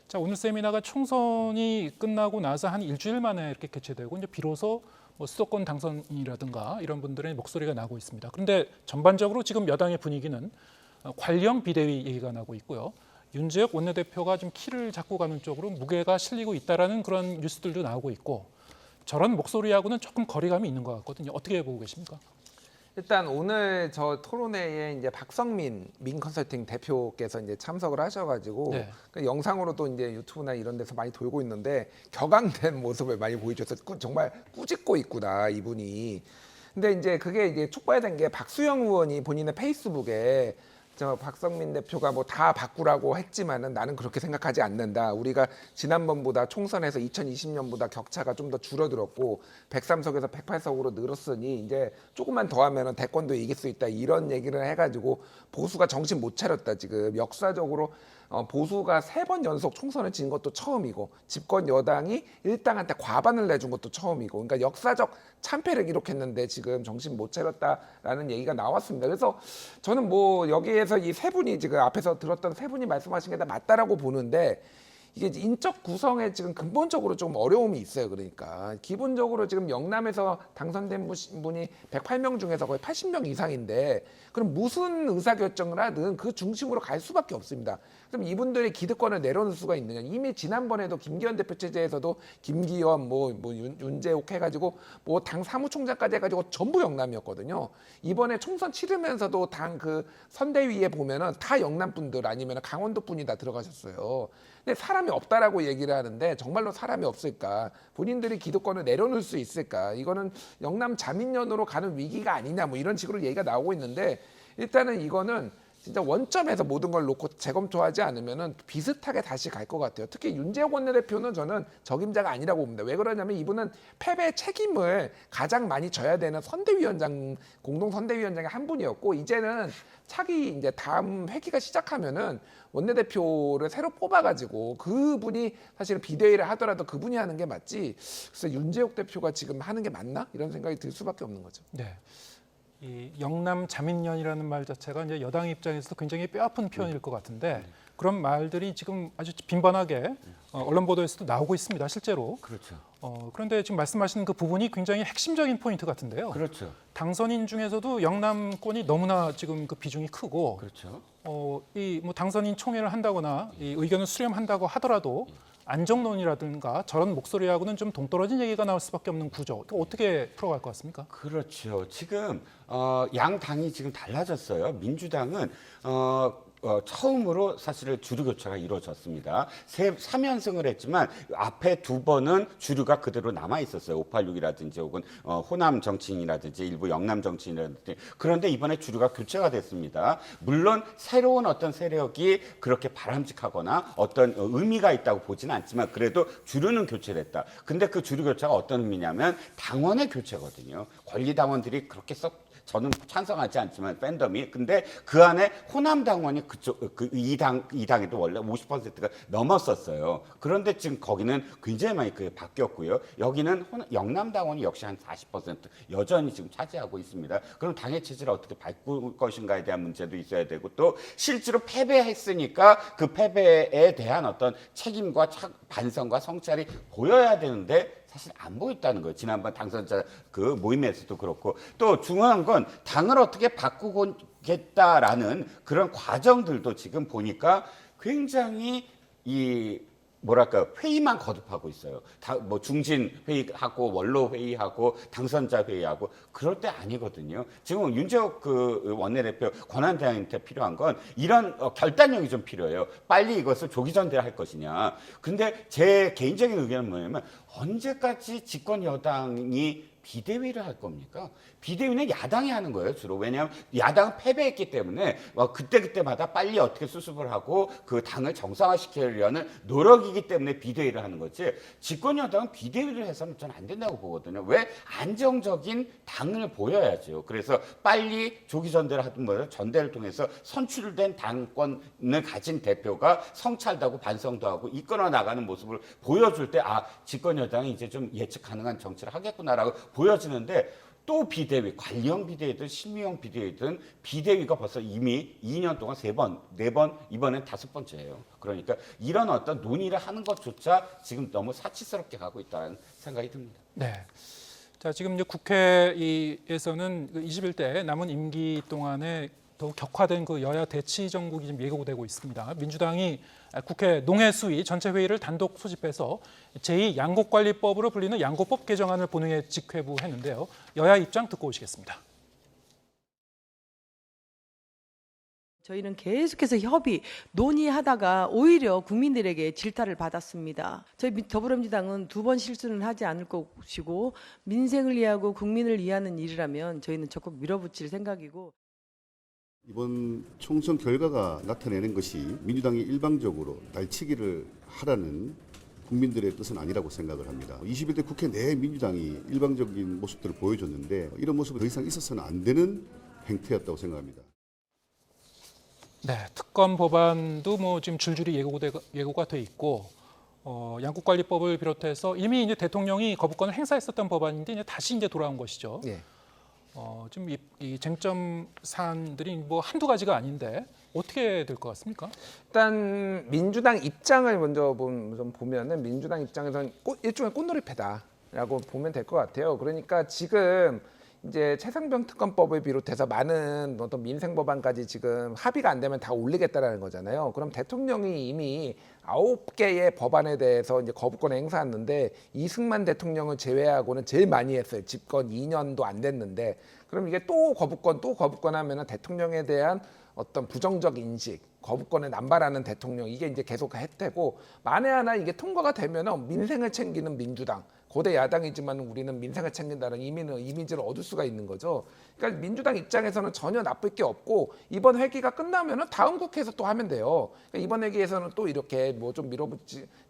자, 오늘 세미나가 총선이 끝나고 나서 한 일주일 만에 이렇게 개최되고 이제 비로소 수도권 당선이라든가 이런 분들의 목소리가 나고 있습니다. 그런데 전반적으로 지금 여당의 분위기는 관령 비대위 얘기가 나고 있고요. 윤재욱 원내대표가 좀 키를 잡고 가는 쪽으로 무게가 실리고 있다라는 그런 뉴스들도 나오고 있고 저런 목소리하고는 조금 거리감이 있는 것 같거든요. 어떻게 보고 계십니까? 일단 오늘 저 토론회에 이제 박성민 민컨설팅 대표께서 이제 참석을 하셔가지고 네. 그 영상으로도 이제 유튜브나 이런 데서 많이 돌고 있는데 격앙된 모습을 많이 보여줘서 정말 꾸짖고 있구나 이분이. 근데 이제 그게 이제 촉발된 게 박수영 의원이 본인의 페이스북에 저 박성민 대표가 뭐 다 바꾸라고 했지만은 나는 그렇게 생각하지 않는다. 우리가 지난번보다 총선에서 2020년보다 격차가 좀 더 줄어들었고 103석에서 108석으로 늘었으니 이제 조금만 더 하면은 대권도 이길 수 있다. 이런 얘기를 해가지고 보수가 정신 못 차렸다. 지금 역사적으로 보수가 3번 연속 총선을 진 것도 처음이고 집권 여당이 일당한테 과반을 내준 것도 처음이고 그러니까 역사적 참패를 기록했는데 지금 정신 못 차렸다라는 얘기가 나왔습니다. 그래서 저는 뭐 여기에서 이 세 분이 지금 앞에서 들었던 세 분이 말씀하신 게 다 맞다라고 보는데 이게 인적 구성에 지금 근본적으로 좀 어려움이 있어요. 그러니까 기본적으로 지금 영남에서 당선된 분이 108명 중에서 거의 80명 이상인데 그럼 무슨 의사결정을 하든 그 중심으로 갈 수밖에 없습니다. 그럼 이분들의 기득권을 내려놓을 수가 있느냐. 이미 지난번에도 김기현 대표 체제에서도 김기현 윤재욱 해가지고 뭐 당 사무총장까지 해가지고 전부 영남이었거든요. 이번에 총선 치르면서도 당 그 선대위에 보면은 다 영남 분들 아니면 강원도 분이 다 들어가셨어요. 근데 사람이 없다라고 얘기를 하는데 정말로 사람이 없을까? 본인들이 기득권을 내려놓을 수 있을까? 이거는 영남 자민련으로 가는 위기가 아니냐 뭐 이런 식으로 얘기가 나오고 있는데 일단은 이거는 진짜 원점에서 모든 걸 놓고 재검토하지 않으면은 비슷하게 다시 갈 것 같아요. 특히 윤재욱 원내대표는 저는 적임자가 아니라고 봅니다. 왜 그러냐면 이분은 패배 책임을 가장 많이 져야 되는 선대위원장, 공동선대위원장의 한 분이었고 이제는 차기 이제 다음 회기가 시작하면은 원내대표를 새로 뽑아가지고 그분이 사실 비대위를 하더라도 그분이 하는 게 맞지. 그래서 윤재욱 대표가 지금 하는 게 맞나? 이런 생각이 들 수밖에 없는 거죠. 네. 이 영남 자민련이라는 말 자체가 이제 여당 입장에서도 굉장히 뼈아픈 표현일 것 같은데 그런 말들이 지금 아주 빈번하게 언론 보도에서도 나오고 있습니다. 실제로. 그렇죠. 그런데 지금 말씀하신 그 부분이 굉장히 핵심적인 포인트 같은데요. 그렇죠. 당선인 중에서도 영남권이 너무나 지금 그 비중이 크고 그렇죠. 이 뭐 당선인 총회를 한다거나 이 의견을 수렴한다고 하더라도 안정론이라든가 저런 목소리하고는 좀 동떨어진 얘기가 나올 수밖에 없는 구조. 어떻게 풀어갈 것 같습니까? 그렇죠. 지금 양 당이 지금 달라졌어요. 민주당은 처음으로 사실은 주류 교체가 이루어졌습니다. 3연승을 했지만 앞에 2번은 주류가 그대로 남아 있었어요. 586이라든지 혹은 호남 정치인이라든지 일부 영남 정치인이라든지. 그런데 이번에 주류가 교체가 됐습니다. 물론 새로운 어떤 세력이 그렇게 바람직하거나 어떤 의미가 있다고 보지는 않지만 그래도 주류는 교체됐다. 근데 그 주류 교체가 어떤 의미냐면 당원의 교체거든요. 권리 당원들이 그렇게 저는 찬성하지 않지만 팬덤이 근데 그 안에 호남 당원이 이 당에도 원래 50%가 넘었었어요. 그런데 지금 거기는 굉장히 많이 바뀌었고요. 여기는 영남 당원이 역시 한 40% 여전히 지금 차지하고 있습니다. 그럼 당의 체제를 어떻게 바꿀 것인가에 대한 문제도 있어야 되고 또 실제로 패배했으니까 그 패배에 대한 어떤 책임과 반성과 성찰이 보여야 되는데 사실 안 보였다는 거예요. 지난번 당선자 그 모임에서도 그렇고 또 중요한 건 당을 어떻게 바꾸겠다라는 그런 과정들도 지금 보니까 굉장히 회의만 거듭하고 있어요. 뭐 중진 회의하고 원로 회의하고 당선자 회의하고 그럴 때 아니거든요. 지금 윤재욱 그 원내대표 권한대행한테 필요한 건 이런 결단력이 좀 필요해요. 빨리 이것을 조기 전대를 할 것이냐. 근데 제 개인적인 의견은 뭐냐면 언제까지 집권 여당이 비대위를 할 겁니까? 비대위는 야당이 하는 거예요, 주로. 왜냐하면 야당은 패배했기 때문에 그때마다 빨리 어떻게 수습을 하고 그 당을 정상화시키려는 노력이기 때문에 비대위를 하는 거지. 집권 여당은 비대위를 해서는 저는 안 된다고 보거든요. 왜? 안정적인 당을 보여야죠. 그래서 빨리 조기 전대를 하든 뭐 전대를 통해서 선출된 당권을 가진 대표가 성찰하고 반성도 하고 이끌어 나가는 모습을 보여줄 때 집권 여당이 이제 좀 예측 가능한 정치를 하겠구나라고 보여지는데 또 비대위, 관리형 비대위든 심의형 비대위든 비대위가 벌써 이미 2년 동안 3번, 4번, 이번엔 5번째예요. 그러니까 이런 어떤 논의를 하는 것조차 지금 너무 사치스럽게 가고 있다는 생각이 듭니다. 네. 자, 지금 이제 국회에서는 21대 남은 임기 동안에 더욱 격화된 그 여야 대치 정국이 지금 예고되고 있습니다. 민주당이 국회 농해수위 전체 회의를 단독 소집해서 제2양곡관리법으로 불리는 양곡법 개정안을 본회의에 직회부했는데요. 여야 입장 듣고 오시겠습니다. 저희는 계속해서 협의, 논의하다가 오히려 국민들에게 질타를 받았습니다. 저희 더불어민주당은 2번 실수는 하지 않을 것이고 민생을 위하고 국민을 위하는 일이라면 저희는 적극 밀어붙일 생각이고 이번 총선 결과가 나타내는 것이 민주당이 일방적으로 날치기를 하라는 국민들의 뜻은 아니라고 생각을 합니다. 21대 국회 내 민주당이 일방적인 모습들을 보여줬는데 이런 모습이 더 이상 있어서는 안 되는 행태였다고 생각합니다. 네, 특검 법안도 뭐 지금 줄줄이 예고가 돼 있고 양국관리법을 비롯해서 이미 이제 대통령이 거부권을 행사했었던 법안인데 이제 다시 이제 돌아온 것이죠. 예. 좀 이 쟁점 사안들이 뭐 한두 가지가 아닌데 어떻게 될 것 같습니까? 일단 민주당 입장을 먼저 좀 보면은 민주당 입장에서는 일종의 꽃놀이패다라고 보면 될 것 같아요. 그러니까 지금 이제 최상병 특검법을 비롯해서 많은 어떤 민생 법안까지 지금 합의가 안 되면 다 올리겠다라는 거잖아요. 그럼 대통령이 이미 9개의 법안에 대해서 이제 거부권을 행사했는데 이승만 대통령을 제외하고는 제일 많이 했어요. 집권 2년도 안 됐는데 그럼 이게 또 거부권 하면은 대통령에 대한 어떤 부정적 인식, 거부권에 남발하는 대통령 이게 이제 계속 혜택고 만에 하나 이게 통과가 되면은 민생을 챙기는 민주당 고대 야당이지만 우리는 민생을 챙긴다는 이미지를 얻을 수가 있는 거죠. 그러니까 민주당 입장에서는 전혀 나쁠 게 없고 이번 회기가 끝나면은 다음 국회에서 또 하면 돼요. 그러니까 이번 회기에서는 또 이렇게 뭐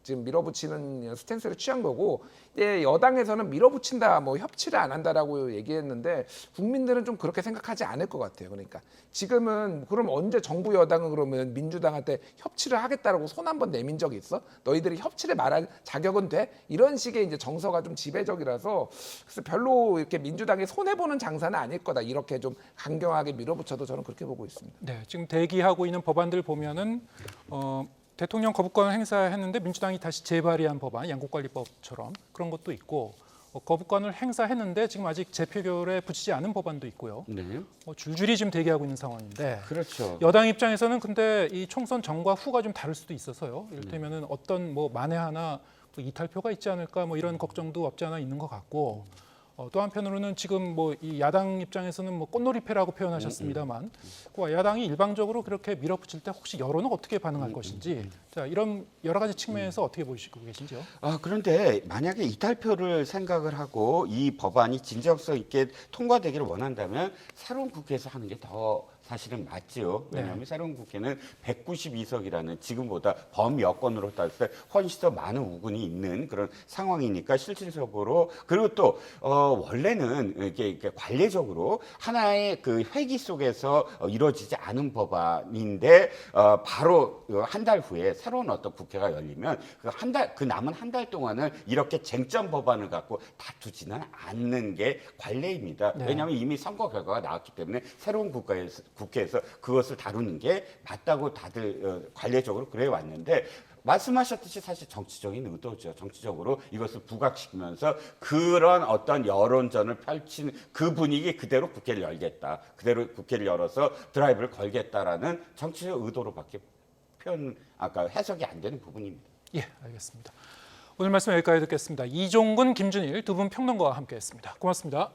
좀 밀어붙이는 스탠스를 취한 거고 여당에서는 밀어붙인다, 뭐 협치를 안 한다라고 얘기했는데 국민들은 좀 그렇게 생각하지 않을 것 같아요. 그러니까 지금은 그럼 언제 정부 여당은 그러면 민주당한테 협치를 하겠다라고 손 한번 내민 적이 있어? 너희들이 협치를 말할 자격은 돼? 이런 식의 이제 정서 순서가 좀 지배적이라서 그래서 별로 이렇게 민주당이 손해 보는 장사는 아닐 거다. 이렇게 좀 강경하게 밀어붙여도 저는 그렇게 보고 있습니다. 네, 지금 대기하고 있는 법안들 보면은 대통령 거부권을 행사했는데 민주당이 다시 재발의한 법안, 양국관리법처럼 그런 것도 있고 거부권을 행사했는데 지금 아직 재표결에 붙이지 않은 법안도 있고요. 네. 줄줄이 지금 대기하고 있는 상황인데 그렇죠. 여당 입장에서는 근데 이 총선 전과 후가 좀 다를 수도 있어서요. 이를테면은 어떤 뭐 만에 하나 또 이탈표가 있지 않을까 뭐 이런 걱정도 없지 않아 있는 것 같고 또 한편으로는 지금 뭐 이 야당 입장에서는 뭐 꽃놀이패라고 표현하셨습니다만 그 야당이 일방적으로 그렇게 밀어붙일 때 혹시 여론은 어떻게 반응할 것인지 자 이런 여러 가지 측면에서 어떻게 보시고 계신지요? 그런데 만약에 이탈표를 생각을 하고 이 법안이 진정성 있게 통과되기를 원한다면 새로운 국회에서 하는 게 더 사실은 맞지요. 왜냐하면 새로운 국회는 192석이라는 지금보다 범여권으로 따졌을 때 훨씬 더 많은 우군이 있는 그런 상황이니까 실질적으로 그리고 또 원래는 이렇게 관례적으로 하나의 그 회기 속에서 이루어지지 않은 법안인데 바로 한 달 후에 새로운 어떤 국회가 열리면 그 남은 한 달 동안은 이렇게 쟁점 법안을 갖고 다투지는 않는 게 관례입니다. 네. 왜냐하면 이미 선거 결과가 나왔기 때문에 새로운 국회에서 그것을 다루는 게 맞다고 다들 관례적으로 그래 왔는데 말씀하셨듯이 사실 정치적인 의도죠. 정치적으로 이것을 부각시키면서 그런 어떤 여론전을 펼치는 그 분위기 그대로 국회를 열겠다. 그대로 국회를 열어서 드라이브를 걸겠다라는 정치적 의도로밖에 해석이 안 되는 부분입니다. 예, 알겠습니다. 오늘 말씀 여기까지 듣겠습니다. 이종근, 김준일 두 분 평론가와 함께했습니다. 고맙습니다.